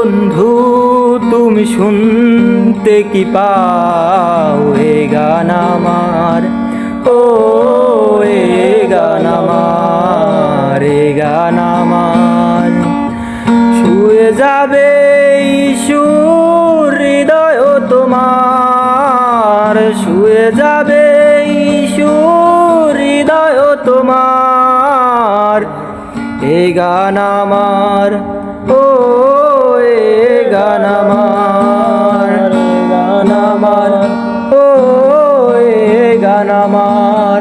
বন্ধু তুমি শুনতে কি পাও এ গান আমার, ও এ গান আমার, এ গান আমার। শুয়ে যাবে সুর হৃদয় তোমার, শুয়ে যাবে সুর হৃদয় তোমার, এ গান আমার, ও এ গান আমার, গান আমার, ও এ গান আমার।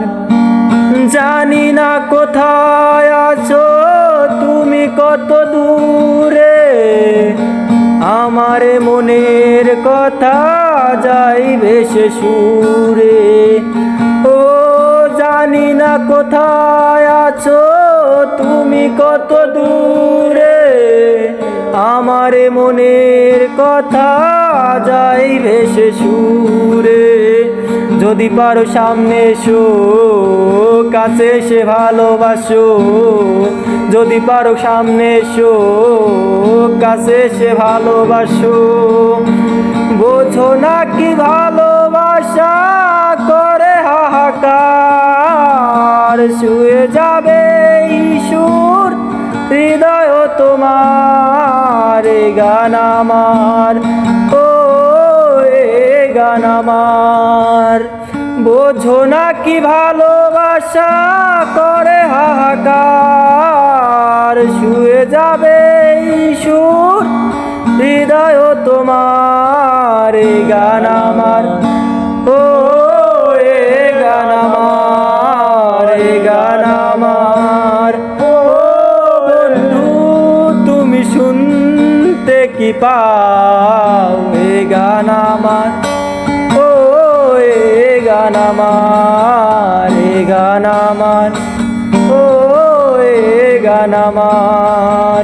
জানি না কোথায় আছো তুমি কত দূরে, আমার মনের কথা যাই ভেসে সুরে। ও জানি না কোথায় আছো তুমি কত দূরে, আমার মনের কথা যাই ভেসে সুরে। যদি পারো সামনে এসো, কাছে এসে ভালোবাসো, যদি পারো সামনে এসো, কাছে এসে ভালোবাসো। বোঝো না কি ভালোবাসা করে হাহাকার, শুয়ে যাবে সুর হৃদয় তোমার, এ গান আমার, ও এ গান আমার। বোঝো না কি ভালোবাসা করে হাহাকার, শুয়ে যাবে সুর হৃদয় তোমার, এ গান আমার, ও এ গান আমার, এ গান আমার। ও বন্ধু তুমি শুনতে কি পাও এ গান আমার, ও এ গান আমার, এ গান আমার, ও এ গান আমার।